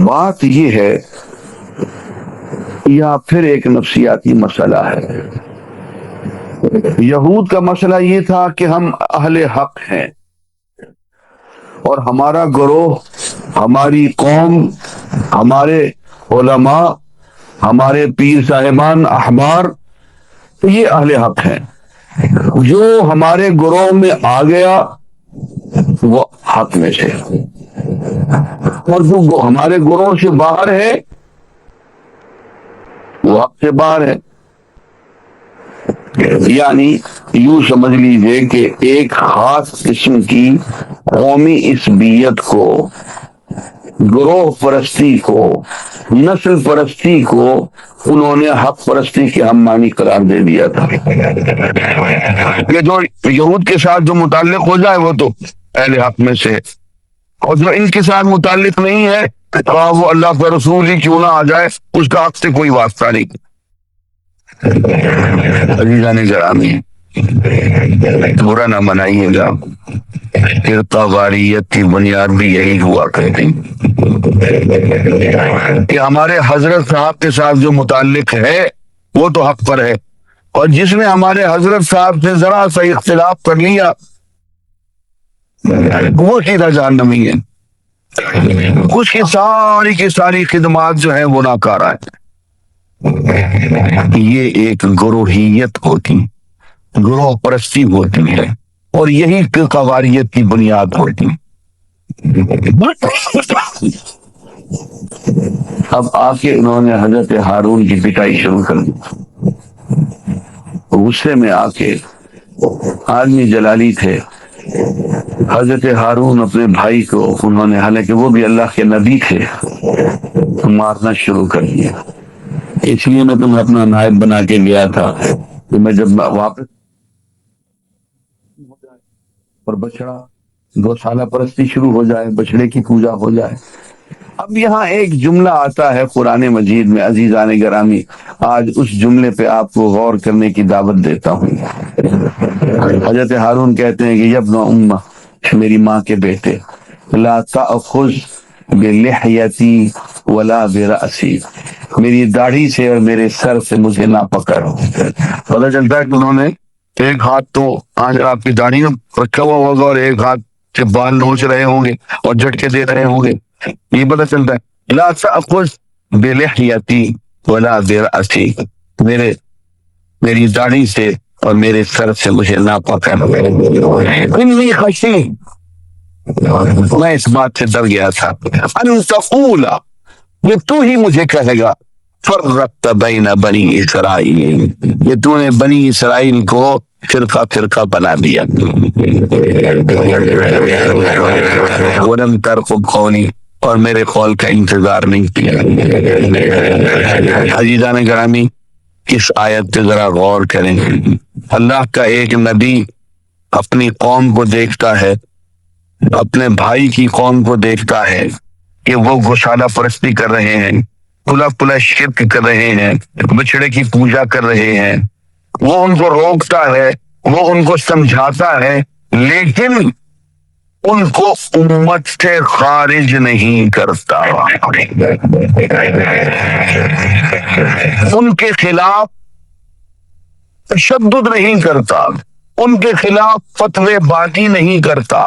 بات یہ ہے، یا پھر ایک نفسیاتی مسئلہ ہے۔ یہود کا مسئلہ یہ تھا کہ ہم اہل حق ہیں، اور ہمارا گروہ، ہماری قوم، ہمارے علماء، ہمارے پیر صاحبان، احبار، یہ اہل حق ہیں۔ جو ہمارے گروہ میں آ گیا وہ حق میں سے، اور جو ہمارے گروہ سے باہر ہے وہ حق سے باہر ہے۔ یعنی یوں سمجھ لیجئے کہ ایک خاص قسم کی قومی عصبیت کو، گروہ پرستی کو، نسل پرستی کو انہوں نے حق پرستی کے ہم معنی قرار دے دیا تھا کہ جو یہود کے ساتھ جو متعلق ہو جائے وہ تو اہل حق میں سے، اور جو ان کے ساتھ متعلق نہیں ہے وہ اللہ کا رسول ہی کیوں نہ آ جائے اس کا حق سے کوئی واسطہ نہیں۔ عزیزان گرامی، برا نہ منائیے گا، فرقہ واریت کی بنیاد بھی یہی ہوا کرتی کہ ہمارے حضرت صاحب کے ساتھ جو متعلق ہے وہ تو حق پر ہے، اور جس نے ہمارے حضرت صاحب سے ذرا سا اختلاف کر لیا وہ سیدھا جہنمی ہے، اس کی ساری خدمات جو ہیں وہ ناکارہ ہیں۔ یہ ایک گروہیت ہوتی، گروہ پرستی ہوتی ہے، اور یہی فرقہ واریت کی بنیاد ہوتی۔ اب آ کے انہوں نے حضرت ہارون کی پٹائی شروع کر دی، غصے میں آ کے، آدمی جلالی تھے، حضرت ہارون اپنے بھائی کو انہوں نے، حالانکہ وہ بھی اللہ کے نبی تھے، مارنا شروع کر دیا۔ اس لیے میں تمہیں اپنا نائب بنا کے گیا تھا کہ میں جب واپس اور بچڑا گوشالہ پرستی شروع ہو جائے، بچڑے کی پوجا ہو جائے۔ اب یہاں ایک جملہ آتا ہے قرآن مجید میں، عزیزان گرامی، آج اس جملے پہ آپ کو غور کرنے کی دعوت دیتا ہوں۔ حضرت ہارون کہتے ہیں کہ یبن امہ، میری ماں کے بیٹے، لا تأخذ بلحیتی ولا برأسی، میری داڑھی سے اور میرے سر سے مجھے نہ پکڑ۔ پتہ چلتا ہے کہ انہوں نے ایک ہاتھ تو آج آپ کی داڑھی میں رکھا ہوا ہوگا اور ایک ہاتھ سے بال نوچ رہے ہوں گے اور جھٹکے دے رہے ہوں گے، یہ پتہ چلتا ہے۔ لا تأخذ بلحیتی ولا برأسی، میری داڑھی سے اور میرے سر سے مجھے نہ پکڑ۔ انی خشی، میں اس بات سے ڈر گیا تھا، ان تقول، یہ تو ہی مجھے کہے گا، فرقت بین بنی اسرائیل، یہ تو نے بنی اسرائیل کو فرقہ فرقہ بنا دیا۔ ولم ترقب قولی، اور میرے قول کا انتظار نہیں کیا۔ عزیزان گرامی، اس آیت پہ ذرا غور کریں۔ اللہ کا ایک نبی اپنی قوم کو دیکھتا ہے، اپنے بھائی کی قوم کو دیکھتا ہے کہ وہ گوشالہ پرستی کر رہے ہیں، کھلا شرک کر رہے ہیں، بچڑے کی پوجا کر رہے ہیں، وہ ان کو روکتا ہے، وہ ان کو سمجھاتا ہے، لیکن ان کو امت سے خارج نہیں کرتا، ان کے خلاف تشدد نہیں کرتا، ان کے خلاف فتوے بازی نہیں کرتا،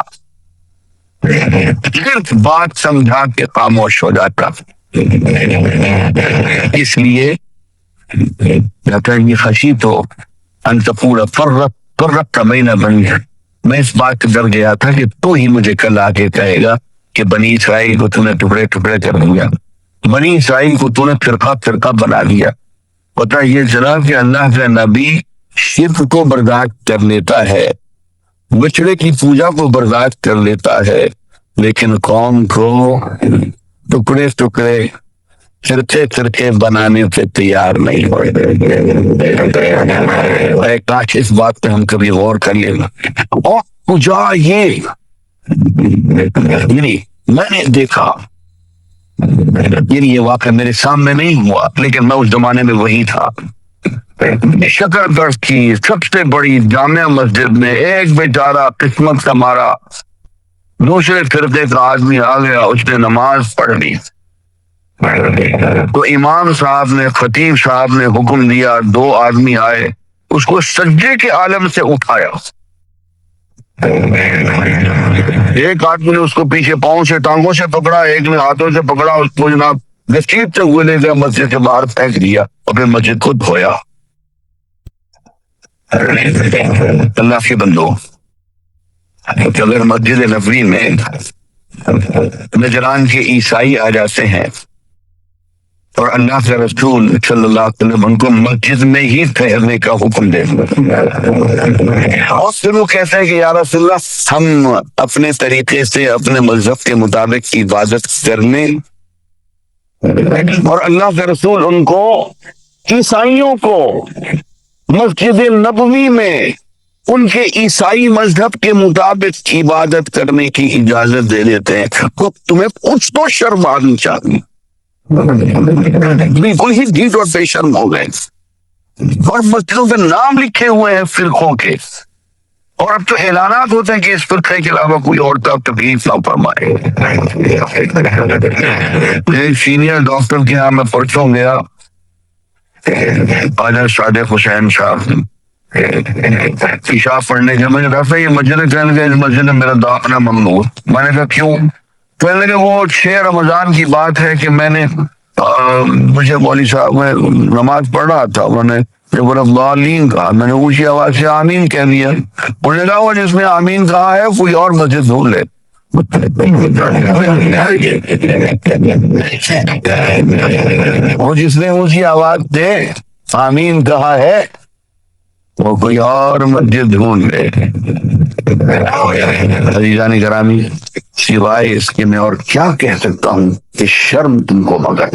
صرف بات سمجھا کے خاموش ہو جاتا۔ اس لیے کہتا ہے یہ خشی تو ان تقول فرقت بین بنی، میں اس بات سے ڈر گیا تھا کہ تو ہی مجھے کل آ کے کہے گا کہ بنی اسرائیل کو تو نے ٹکڑے ٹکڑے کر دیا، بنی اسرائیل کو تو نے فرقہ فرقہ بنا دیا۔ پتہ یہ چلا کہ اللہ کا نبی شرک کو برداشت کر لیتا ہے، بچڑے کی پوجا کو برداشت کر لیتا ہے، لیکن قوم کو ٹکڑے ٹکڑے فرقے فرقے بنانے سے تیار نہیں ہوئے۔ کاش اس بات پہ ہم کبھی غور کر لیں۔ اور پوجا یہ میں نے دیکھا، یہ واقعہ میرے سامنے نہیں ہوا، لیکن میں اس زمانے میں وہی تھا۔ شکر گڑھ کی سب سے بڑی جامع مسجد میں ایک بیچارہ قسمت کا مارا دوسرے فرقے کا آدمی آ گیا، اس نے نماز پڑھ لی، تو امام صاحب نے، خطیب صاحب نے حکم دیا، دو آدمی آئے، اس کو سجدے کے عالم سے اٹھایا۔ ایک آدمی نے اس کو پیچھے پاؤں سے، ٹانگوں سے پکڑا، ایک نے ہاتھوں سے پکڑا، اس کو جناب گھسیٹتے ہوئے لے گیا، مسجد کے باہر پھینک دیا اور پھر مسجد کو دھویا۔ اللہ کے بندو، کہ اگر مسجد نبوی میں نجران کے عیسائی آ جاتے ہیں اور اللہ کے رسول صلی اللہ علیہ وسلم ان کو مسجد میں ہی ٹھہرنے کا حکم دے، اور پھر وہ کہتے ہیں کہ یا رسول اللہ ہم اپنے طریقے سے اپنے مذہب کے مطابق عبادت کرنے، اور اللہ کے رسول ان کو، عیسائیوں کو، مسجد نبوی میں ان کے عیسائی مذہب کے مطابق عبادت کرنے کی اجازت دے دیتے ہیں، تو تمہیں کچھ تو شرم آنی چاہیے۔ بالکل ہی ڈھیٹ اور بے شرم ہو گئے، اور مسجدوں پہ نام لکھے ہوئے ہیں فرقوں کے، اور اب تو اعلانات ہوتے ہیں کہ اس فرقے کے علاوہ کوئی اور تکلیف نہ فرمائے۔ ایک سینئر ڈاکٹر کے یہاں میں پرسوں گیا، خواجہ صادق حسین صاحب پیشاب پڑھنے کے، مجھے ڈاکٹر یہ مسجد، کہنے لگے اس مسجد میں میرا داخلہ ممنوع۔ میں نے کہا کیوں؟ کہنے لگے وہ 6 رمضان کی بات ہے کہ میں نے مجھے مولوی صاحب میں نماز پڑھ رہا تھا، انہوں نے جب الضالین کہا، میں نے اونچی آواز سے آمین کہہ دیا، انہوں نے کہا وہ جس نے آمین کہا ہے کوئی اور مسجد ڈھونڈ لے۔ وہ جس نے اونچی آواز سے آمین کہا ہے وہ کوئی اور مسجد ڈھونڈ لے۔ عزیزان گرامی، سوائے اس کے میں اور کیا کہہ سکتا ہوں کہ شرم تم کو مگر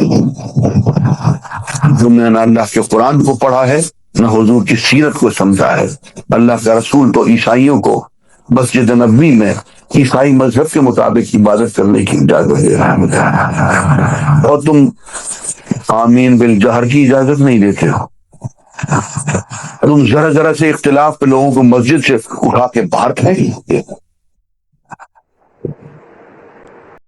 تم نے نہ اللہ کے قرآن کو پڑھا ہے، نہ حضور کی سیرت کو سمجھا ہے۔ اللہ کا رسول تو عیسائیوں کو مسجد نبوی میں عیسائی مذہب کے مطابق عبادت کرنے کی اجازت دے رہا ہے، اور تم آمین بالجہر کی اجازت نہیں دیتے ہو۔ تم ذرا ذرا سے اختلاف پہ لوگوں کو مسجد سے اٹھا کے باہر پھینک دیتے ہو۔